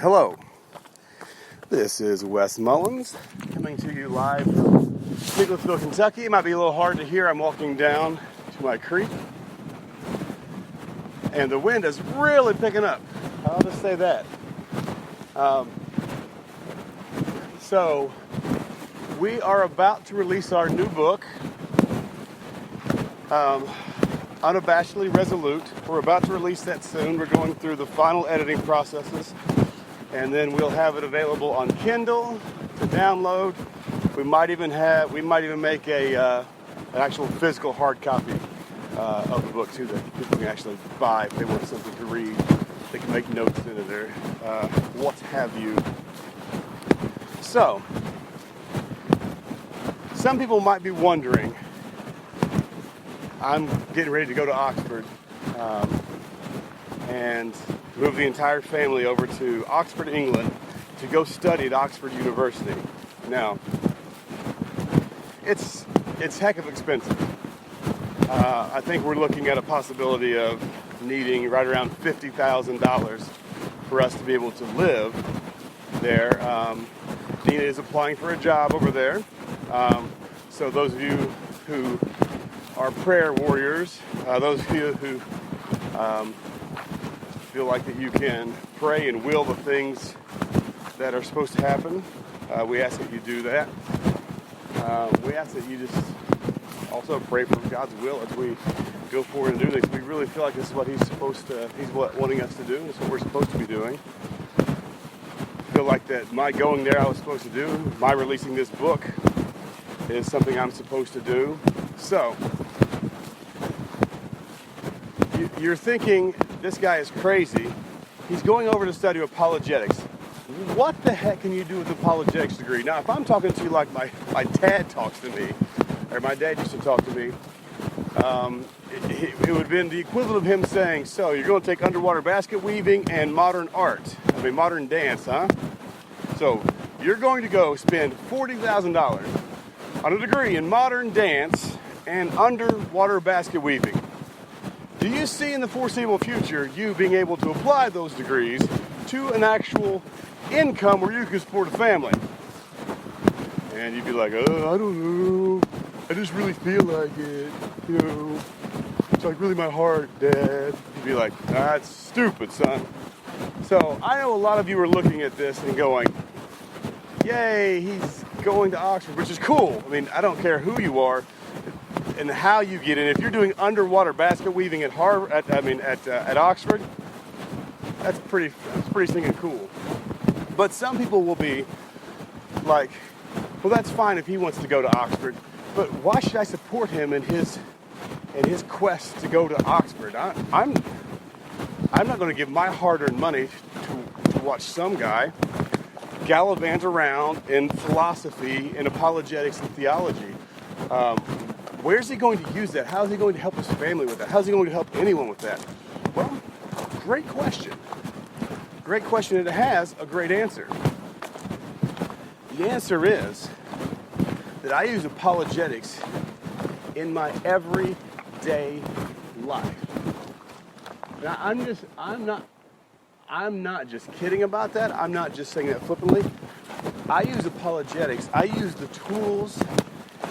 Hello, this is Wes Mullins coming to you live from Nicholasville, Kentucky. It might be a little hard to hear. I'm walking down to my creek and the wind is really picking up. I'll just say that. So we are about to release our new book, Unabashedly Resolute. We're about to release that soon. We're going through the final editing processes, and then we'll have it available on Kindle to download. We might even make an actual physical hard copy of the book too, that people can actually buy if they want something to read. They can make notes into there, what have you. So, some people might be wondering, I'm getting ready to go to Oxford and move the entire family over to Oxford, England to go study at Oxford University. Now, it's heck of expensive. I think we're looking at a possibility of needing right around $50,000 for us to be able to live there. Dina is applying for a job over there. So those of you who are prayer warriors, those of you who feel like that you can pray and will the things that are supposed to happen, we ask that you do that. We ask that you just also pray for God's will as we go forward and do this. We really feel like this is what He's wanting us to do. This is what we're supposed to be doing. I feel like that my going there I was supposed to do. My releasing this book is something I'm supposed to do. So, you're thinking, this guy is crazy. He's going over to study apologetics. What the heck can you do with an apologetics degree? Now, if I'm talking to you like my dad talks to me, or my dad used to talk to me, it would have been the equivalent of him saying, so you're going to take underwater basket weaving and modern dance, huh? So you're going to go spend $40,000 on a degree in modern dance and underwater basket weaving. Do you see in the foreseeable future you being able to apply those degrees to an actual income where you can support a family? And you'd be like, I don't know. I just really feel like it, It's like really my heart, Dad. You'd be like, that's stupid, son. So I know a lot of you are looking at this and going, yay, he's going to Oxford, which is cool. I mean, I don't care who you are and how you get in. If you're doing underwater basket weaving at Oxford, that's pretty stinking cool. But some people will be like, well, that's fine if he wants to go to Oxford, but why should I support him in his quest to go to Oxford? I'm not going to give my hard-earned money to watch some guy gallivant around in philosophy and apologetics and theology. Where's he going to use that? How is he going to help his family with that? How is he going to help anyone with that? Well, great question. Great question, and it has a great answer. The answer is that I use apologetics in my everyday life. Now, I'm not just kidding about that. I'm not just saying that flippantly. I use apologetics. I use the tools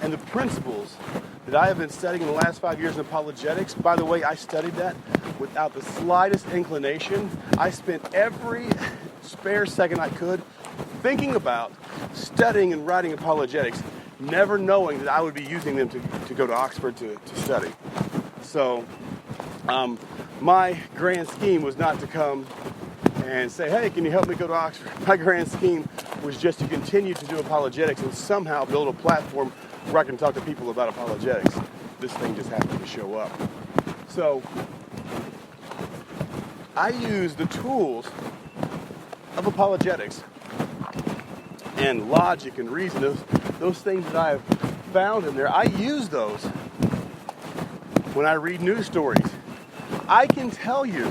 and the principles that I have been studying in the last 5 years in apologetics. By the way, I studied that without the slightest inclination. I spent every spare second I could thinking about studying and writing apologetics, never knowing that I would be using them to go to Oxford to study. So my grand scheme was not to come and say, hey, can you help me go to Oxford? My grand scheme was just to continue to do apologetics and somehow build a platform where I can talk to people about apologetics. This thing just happened to show up. So I use the tools of apologetics and logic and reason, those things that I have found in there. I use those when I read news stories. I can tell you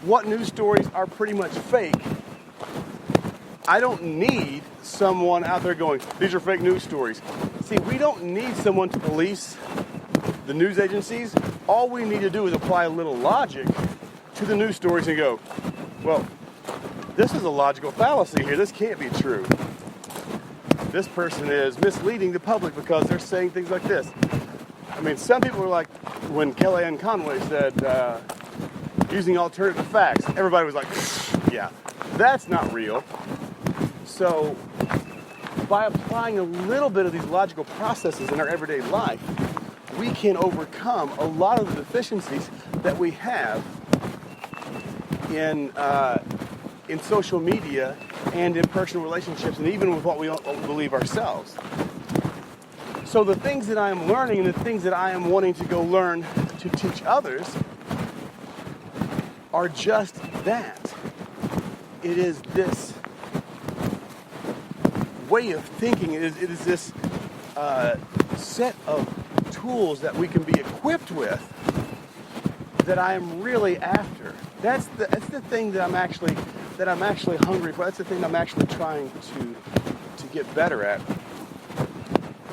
what news stories are pretty much fake. I don't need someone out there going, these are fake news stories. See, we don't need someone to police the news agencies. All we need to do is apply a little logic to the news stories and go, well, this is a logical fallacy here. This can't be true. This person is misleading the public because they're saying things like this. I mean, some people were like, when Kellyanne Conway said, using alternative facts, everybody was like, yeah, that's not real. So by applying a little bit of these logical processes in our everyday life, we can overcome a lot of the deficiencies that we have in social media and in personal relationships, and even with what we believe ourselves. So the things that I am learning and the things that I am wanting to go learn to teach others are just that. It is this way of thinking. It is this set of tools that we can be equipped with that I am really after. That's the thing that I'm actually hungry for. That's the thing I'm actually trying to get better at.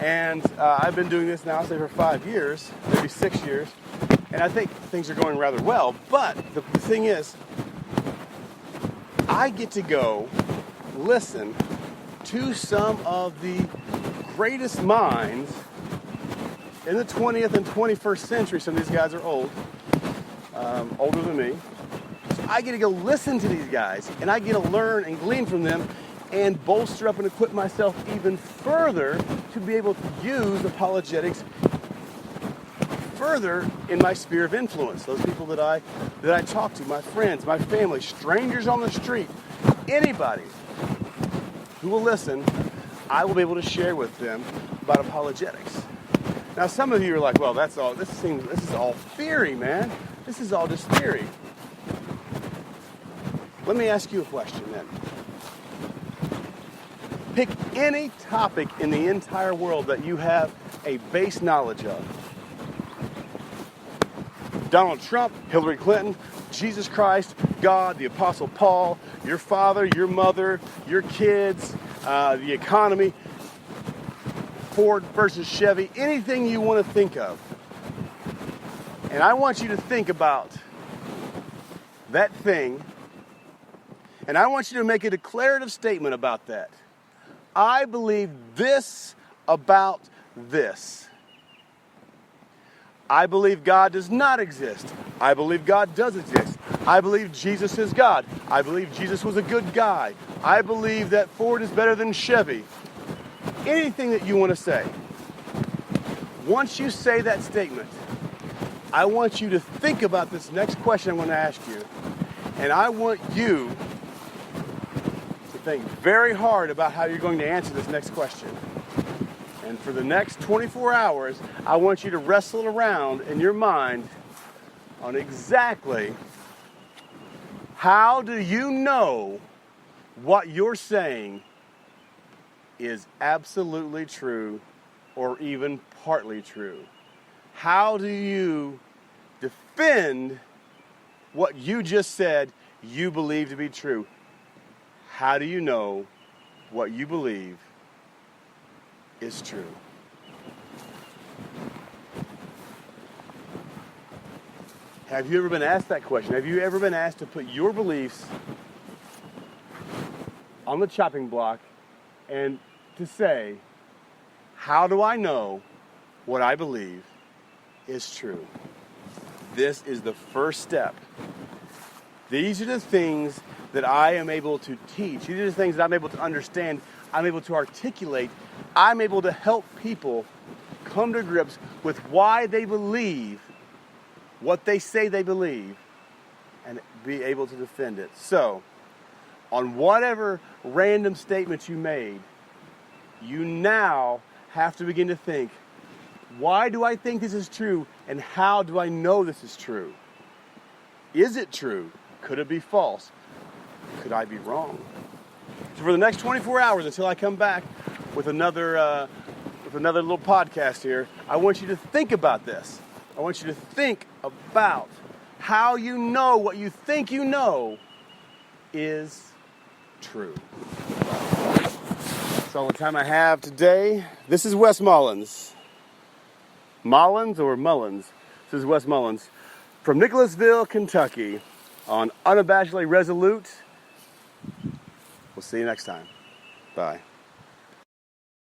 And I've been doing this now, say, for 5 years, maybe 6 years, and I think things are going rather well. But the thing is, I get to go listen to some of the greatest minds in the 20th and 21st century. Some of these guys are old, older than me. So I get to go listen to these guys, and I get to learn and glean from them and bolster up and equip myself even further to be able to use apologetics further in my sphere of influence. Those people that I talk to, my friends, my family, strangers on the street, anybody who will listen, I will be able to share with them about apologetics. Now, some of you are like, well, this is all theory, man. This is all just theory. Let me ask you a question then. Pick any topic in the entire world that you have a base knowledge of. Donald Trump, Hillary Clinton, Jesus Christ, God, the Apostle Paul, your father, your mother, your kids, the economy, Ford versus Chevy, anything you want to think of. And I want you to think about that thing, and I want you to make a declarative statement about that. I believe this about this. I believe God does not exist. I believe God does exist. I believe Jesus is God. I believe Jesus was a good guy. I believe that Ford is better than Chevy. Anything that you want to say. Once you say that statement, I want you to think about this next question I'm going to ask you. And I want you to think very hard about how you're going to answer this next question. And for the next 24 hours, I want you to wrestle around in your mind on exactly how do you know what you're saying is absolutely true or even partly true. How do you defend what you just said you believe to be true? How do you know what you believe is true? Have you ever been asked that question? Have you ever been asked to put your beliefs on the chopping block and to say, how do I know what I believe is true? This is the first step. These are the things that I am able to teach. These are the things that I'm able to understand. I'm able to articulate. I'm able to help people come to grips with why they believe what they say they believe and be able to defend it. So, on whatever random statement you made, you now have to begin to think, why do I think this is true, and how do I know this is true? Is it true? Could it be false? Could I be wrong? So for the next 24 hours until I come back with another little podcast here, I want you to think about this. I want you to think about how you know what you think you know is true. That's all the time I have today. This is Wes Mullins. Mullins or Mullins? This is Wes Mullins from Nicholasville, Kentucky, on Unabashedly Resolute We'll see you next time. Bye.